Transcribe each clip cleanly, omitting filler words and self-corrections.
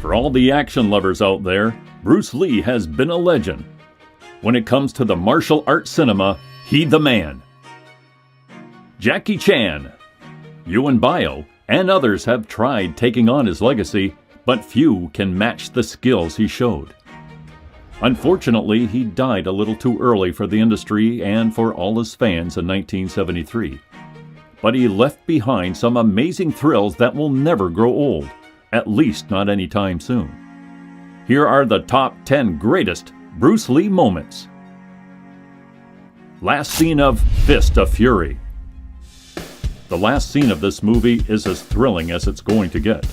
For all the action lovers out there, Bruce Lee has been a legend. When it comes to the martial arts cinema, he the man. Jackie Chan. Yuen Bio and others have tried taking on his legacy, but few can match the skills he showed. Unfortunately, he died a little too early for the industry and for all his fans in 1973. But he left behind some amazing thrills that will never grow old, at least not anytime soon. Here are the top 10 greatest Bruce Lee moments. Last scene of Fist of Fury. The last scene of this movie is as thrilling as it's going to get.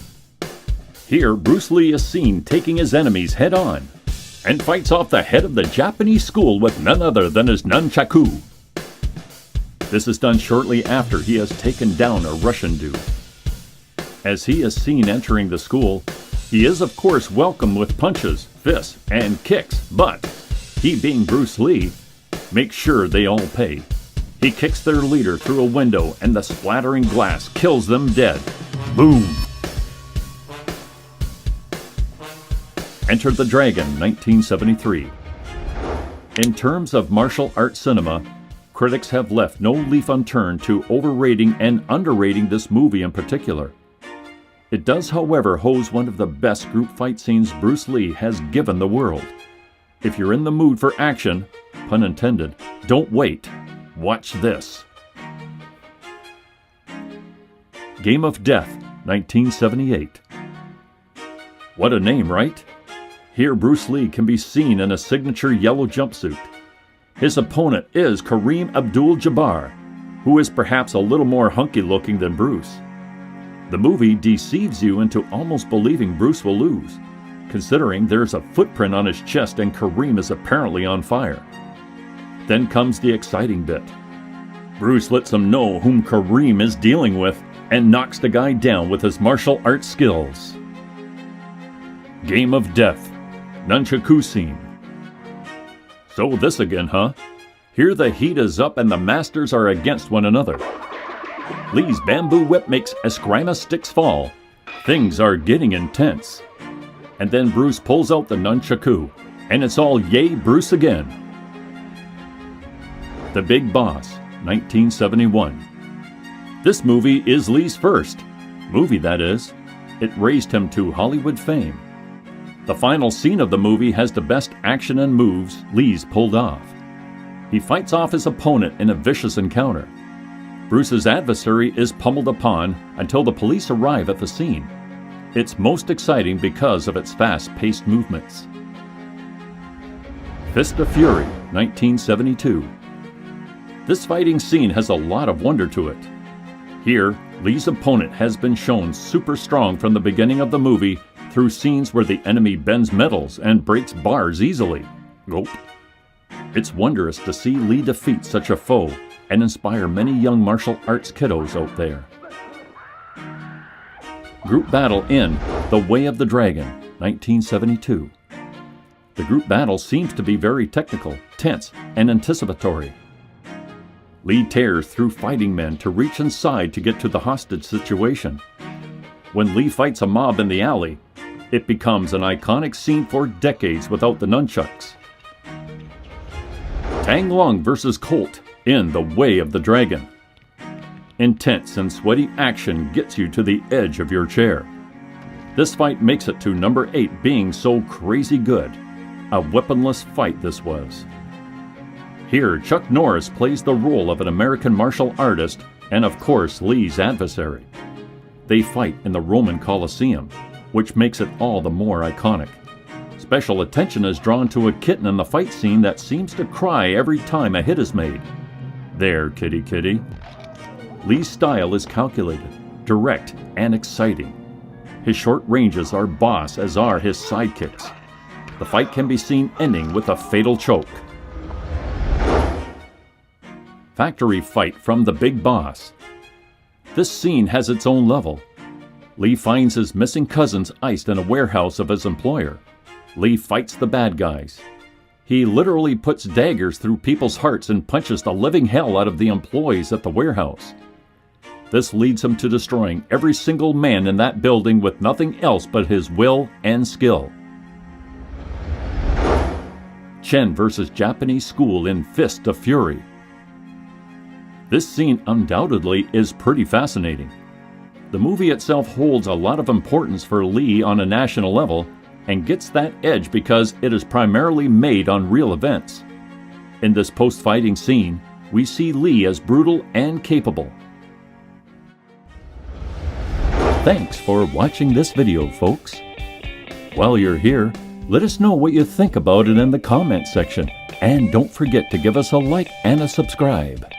Here, Bruce Lee is seen taking his enemies head on and fights off the head of the Japanese school with none other than his nunchaku. This is done shortly after he has taken down a Russian dude. As he is seen entering the school, he is of course welcomed with punches, fists, and kicks, but he, being Bruce Lee, makes sure they all pay. He kicks their leader through a window and the splattering glass kills them dead. Boom! Enter the Dragon, 1973. In terms of martial arts cinema, critics have left no leaf unturned to overrating and underrating this movie in particular. It does, however, hose one of the best group fight scenes Bruce Lee has given the world. If you're in the mood for action, pun intended, don't wait. Watch this. Game of Death, 1978. What a name, right? Here Bruce Lee can be seen in a signature yellow jumpsuit. His opponent is Kareem Abdul-Jabbar, who is perhaps a little more hunky looking than Bruce. The movie deceives you into almost believing Bruce will lose, considering there's a footprint on his chest and Kareem is apparently on fire. Then comes the exciting bit. Bruce lets him know whom Kareem is dealing with and knocks the guy down with his martial arts skills. Game of Death. Nunchaku scene. So this again, huh? Here the heat is up and the masters are against one another. Lee's bamboo whip makes Eskrima sticks fall. Things are getting intense. And then Bruce pulls out the nunchaku, and it's all yay Bruce again. The Big Boss, 1971. This movie is Lee's first movie, that is. It raised him to Hollywood fame. The final scene of the movie has the best action and moves Lee's pulled off. He fights off his opponent in a vicious encounter. Bruce's adversary is pummeled upon until the police arrive at the scene. It's most exciting because of its fast-paced movements. Fist of Fury, 1972. This fighting scene has a lot of wonder to it. Here, Lee's opponent has been shown super strong from the beginning of the movie through scenes where the enemy bends metals and breaks bars easily. Gulp. It's wondrous to see Lee defeat such a foe and inspire many young martial arts kiddos out there. Group battle in The Way of the Dragon, 1972. The group battle seems to be very technical, tense, and anticipatory. Lee tears through fighting men to reach inside to get to the hostage situation. When Lee fights a mob in the alley, it becomes an iconic scene for decades without the nunchucks. Tang versus Colt in The Way of the Dragon. Intense and sweaty action gets you to the edge of your chair. This fight makes it to number 8 being so crazy good. A weaponless fight this was. Here, Chuck Norris plays the role of an American martial artist and of course Lee's adversary. They fight in the Roman Colosseum, which makes it all the more iconic. Special attention is drawn to a kitten in the fight scene that seems to cry every time a hit is made. There, kitty kitty. Lee's style is calculated, direct, and exciting. His short ranges are boss, as are his sidekicks. The fight can be seen ending with a fatal choke. Factory fight from The Big Boss. This scene has its own level. Lee finds his missing cousins iced in a warehouse of his employer. Lee fights the bad guys. He literally puts daggers through people's hearts and punches the living hell out of the employees at the warehouse. This leads him to destroying every single man in that building with nothing else but his will and skill. Chen versus Japanese school in Fist of Fury. This scene undoubtedly is pretty fascinating. The movie itself holds a lot of importance for Lee on a national level and gets that edge because it is primarily made on real events. In this post-fighting scene, we see Lee as brutal and capable. Thanks for watching this video, folks. While you're here, let us know what you think about it in the comment section, and don't forget to give us a like and a subscribe.